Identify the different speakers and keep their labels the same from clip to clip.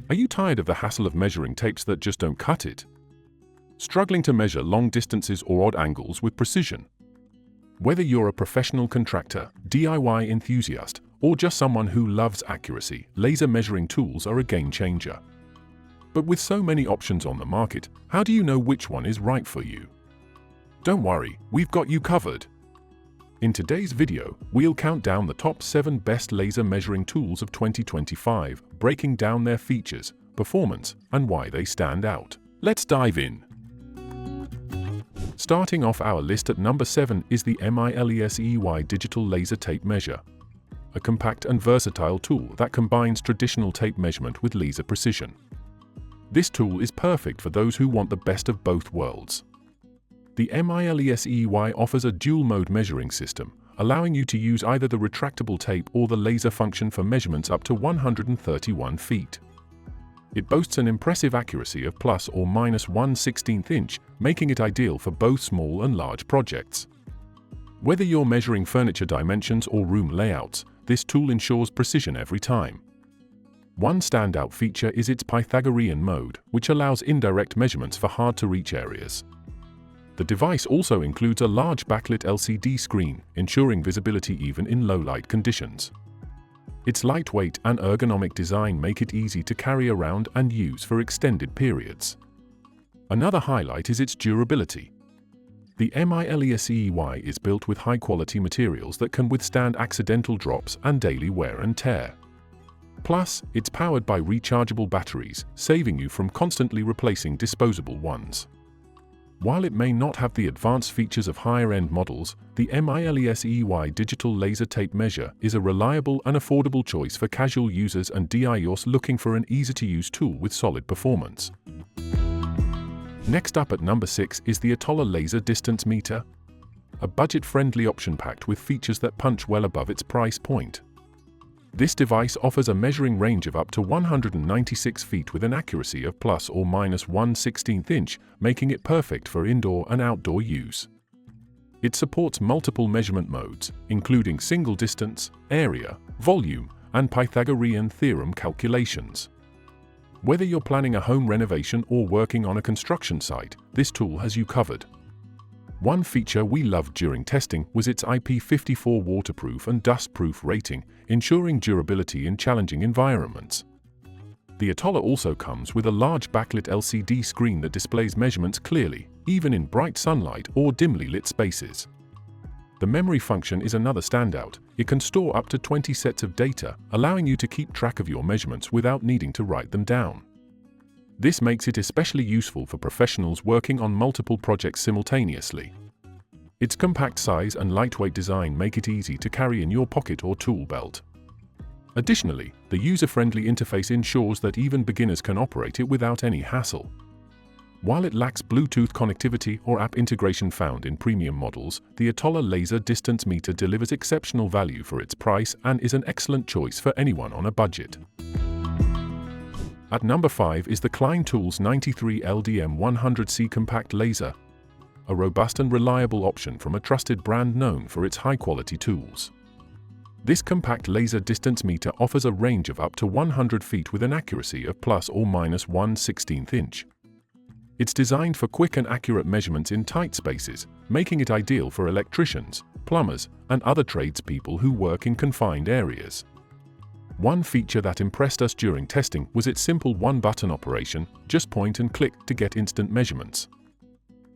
Speaker 1: Are you tired of the hassle of measuring tapes that just don't cut it? Struggling to measure long distances or odd angles with precision? Whether you're a professional contractor, DIY enthusiast, or just someone who loves accuracy, laser measuring tools are a game changer. But with so many options on the market, how do you know which one is right for you? Don't worry, we've got you covered. In today's video, we'll count down the top 7 best laser measuring tools of 2025, breaking down their features, performance, and why they stand out. Let's dive in. Starting off our list at number 7 is the MiLESEEY Digital Laser Tape Measure, a compact and versatile tool that combines traditional tape measurement with laser precision. This tool is perfect for those who want the best of both worlds. The MiLESEEY offers a dual-mode measuring system, allowing you to use either the retractable tape or the laser function for measurements up to 131 feet. It boasts an impressive accuracy of plus or minus 1/16 inch, making it ideal for both small and large projects. Whether you're measuring furniture dimensions or room layouts, this tool ensures precision every time. One standout feature is its Pythagorean mode, which allows indirect measurements for hard-to-reach areas. The device also includes a large backlit LCD screen, ensuring visibility even in low-light conditions. Its lightweight and ergonomic design make it easy to carry around and use for extended periods. Another highlight is its durability. The MiLESEEY is built with high-quality materials that can withstand accidental drops and daily wear and tear. Plus, it's powered by rechargeable batteries, saving you from constantly replacing disposable ones. While it may not have the advanced features of higher-end models, the MiLESEEY Digital Laser Tape Measure is a reliable and affordable choice for casual users and DIYers looking for an easy-to-use tool with solid performance. Next up at number 6 is the Atolla Laser Distance Meter, a budget-friendly option packed with features that punch well above its price point. This device offers a measuring range of up to 196 feet with an accuracy of plus or minus 1/16 inch, making it perfect for indoor and outdoor use. It supports multiple measurement modes, including single distance, area, volume, and Pythagorean theorem calculations. Whether you're planning a home renovation or working on a construction site, this tool has you covered. One feature we loved during testing was its IP54 waterproof and dust-proof rating, ensuring durability in challenging environments. The Atolla also comes with a large backlit LCD screen that displays measurements clearly, even in bright sunlight or dimly lit spaces. The memory function is another standout. It can store up to 20 sets of data, allowing you to keep track of your measurements without needing to write them down. This makes it especially useful for professionals working on multiple projects simultaneously. Its compact size and lightweight design make it easy to carry in your pocket or tool belt. Additionally, the user-friendly interface ensures that even beginners can operate it without any hassle. While it lacks Bluetooth connectivity or app integration found in premium models, the Atolla Laser Distance Meter delivers exceptional value for its price and is an excellent choice for anyone on a budget. At number 5 is the Klein Tools 93LDM100C Compact Laser, a robust and reliable option from a trusted brand known for its high-quality tools. This compact laser distance meter offers a range of up to 100 feet with an accuracy of plus or minus 1/16 inch. It's designed for quick and accurate measurements in tight spaces, making it ideal for electricians, plumbers, and other tradespeople who work in confined areas. One feature that impressed us during testing was its simple one-button operation, just point and click to get instant measurements.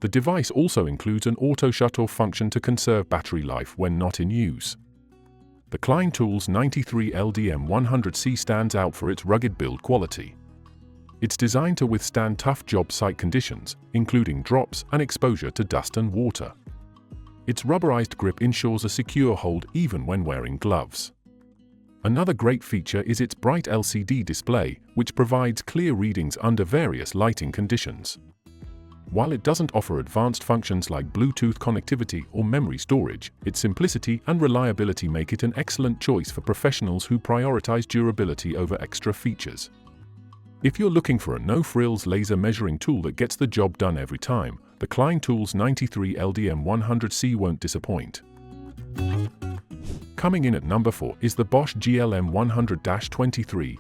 Speaker 1: The device also includes an auto shut-off function to conserve battery life when not in use. The Klein Tools 93LDM100C stands out for its rugged build quality. It's designed to withstand tough job site conditions, including drops and exposure to dust and water. Its rubberized grip ensures a secure hold even when wearing gloves. Another great feature is its bright LCD display, which provides clear readings under various lighting conditions. While it doesn't offer advanced functions like Bluetooth connectivity or memory storage, its simplicity and reliability make it an excellent choice for professionals who prioritize durability over extra features. If you're looking for a no-frills laser measuring tool that gets the job done every time, the Klein Tools 93LDM100C won't disappoint. Coming in at number 4 is the Bosch GLM100-23,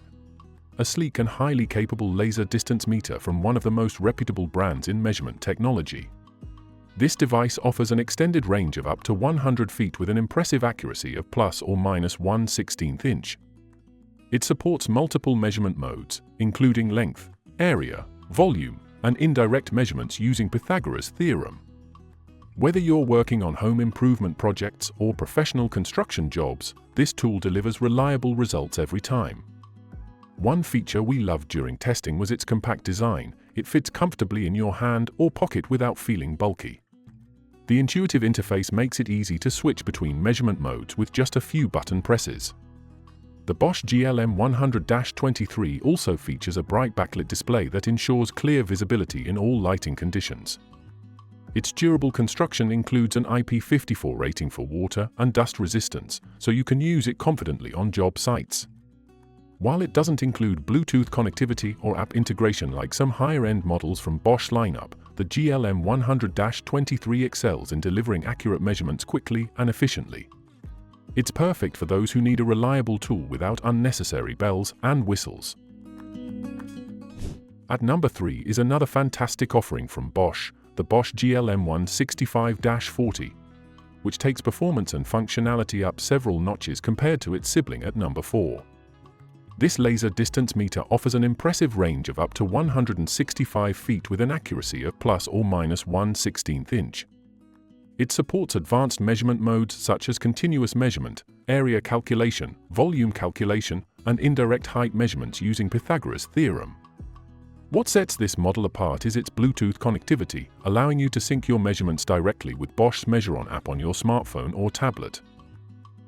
Speaker 1: a sleek and highly capable laser distance meter from one of the most reputable brands in measurement technology. This device offers an extended range of up to 100 feet with an impressive accuracy of plus or minus 1/16 inch. It supports multiple measurement modes, including length, area, volume, and indirect measurements using Pythagoras' theorem. Whether you're working on home improvement projects or professional construction jobs, this tool delivers reliable results every time. One feature we loved during testing was its compact design. It fits comfortably in your hand or pocket without feeling bulky. The intuitive interface makes it easy to switch between measurement modes with just a few button presses. The Bosch GLM100-23 also features a bright backlit display that ensures clear visibility in all lighting conditions. Its durable construction includes an IP54 rating for water and dust resistance, so you can use it confidently on job sites. While it doesn't include Bluetooth connectivity or app integration like some higher-end models from Bosch lineup, the GLM100-23 excels in delivering accurate measurements quickly and efficiently. It's perfect for those who need a reliable tool without unnecessary bells and whistles. At number 3 is another fantastic offering from Bosch, the Bosch GLM165-40, which takes performance and functionality up several notches compared to its sibling at number 4. This laser distance meter offers an impressive range of up to 165 feet with an accuracy of plus or minus 1/16 inch. It supports advanced measurement modes such as continuous measurement, area calculation, volume calculation, and indirect height measurements using Pythagoras' theorem. What sets this model apart is its Bluetooth connectivity, allowing you to sync your measurements directly with Bosch's Measure-On app on your smartphone or tablet.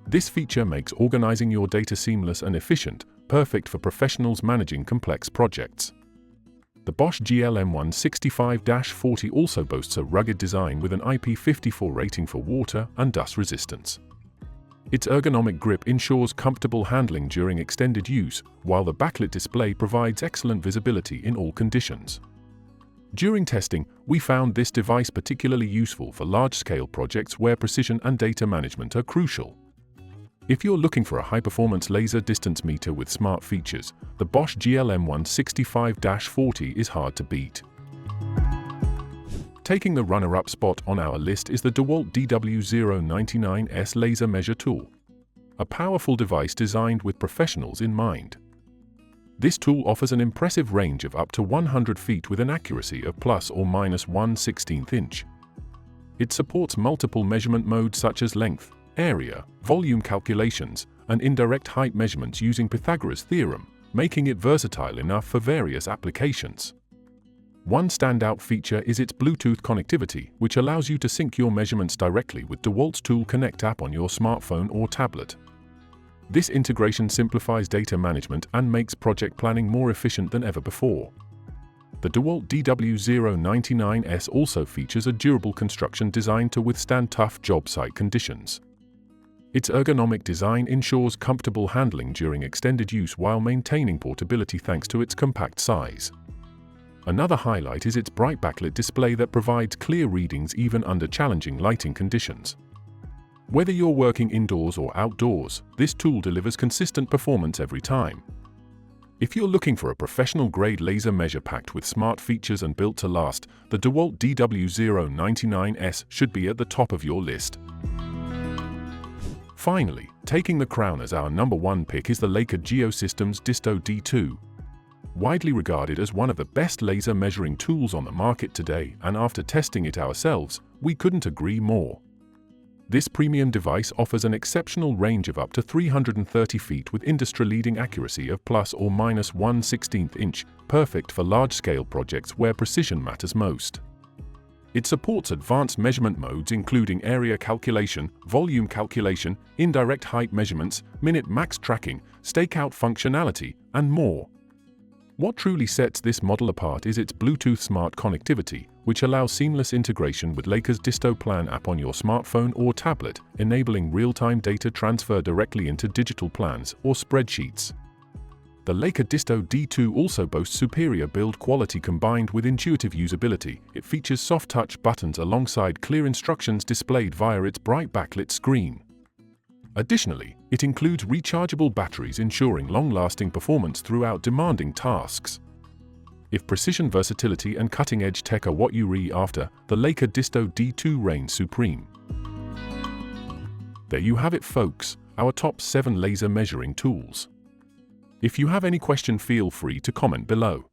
Speaker 1: This feature makes organizing your data seamless and efficient, perfect for professionals managing complex projects. The Bosch GLM165-40 also boasts a rugged design with an IP54 rating for water and dust resistance. Its ergonomic grip ensures comfortable handling during extended use, while the backlit display provides excellent visibility in all conditions. During testing, we found this device particularly useful for large-scale projects where precision and data management are crucial. If you're looking for a high-performance laser distance meter with smart features, the Bosch GLM165-40 is hard to beat. Taking the runner-up spot on our list is the Dewalt DW099S Laser Measure tool, a powerful device designed with professionals in mind. This tool offers an impressive range of up to 100 feet with an accuracy of plus or minus 1/16 inch. It supports multiple measurement modes such as length, area, volume calculations, and indirect height measurements using Pythagoras' theorem, making it versatile enough for various applications. One standout feature is its Bluetooth connectivity, which allows you to sync your measurements directly with Dewalt's Tool Connect app on your smartphone or tablet. This integration simplifies data management and makes project planning more efficient than ever before. The Dewalt DW099S also features a durable construction designed to withstand tough job site conditions. Its ergonomic design ensures comfortable handling during extended use while maintaining portability thanks to its compact size. Another highlight is its bright backlit display that provides clear readings even under challenging lighting conditions. Whether you're working indoors or outdoors, this tool delivers consistent performance every time. If you're looking for a professional-grade laser measure packed with smart features and built to last, the Dewalt DW099S should be at the top of your list. Finally, taking the crown as our number 1 pick is the Leica Geosystems DISTO D2. Widely regarded as one of the best laser measuring tools on the market today, and after testing it ourselves, we couldn't agree more. This premium device offers an exceptional range of up to 330 feet with industry-leading accuracy of plus or minus 1/16 inch, perfect for large-scale projects where precision matters most. It supports advanced measurement modes including area calculation, volume calculation, indirect height measurements, minute max tracking, stakeout functionality, and more. What truly sets this model apart is its Bluetooth smart connectivity, which allows seamless integration with Leica's DISTO Plan app on your smartphone or tablet, enabling real-time data transfer directly into digital plans or spreadsheets. The Leica DISTO D2 also boasts superior build quality combined with intuitive usability. It features soft-touch buttons alongside clear instructions displayed via its bright backlit screen. Additionally, it includes rechargeable batteries ensuring long-lasting performance throughout demanding tasks. If precision versatility and cutting-edge tech are what you're after, the Leica DISTO D2 reigns supreme. There you have it, folks, our top 7 laser measuring tools. If you have any question, feel free to comment below.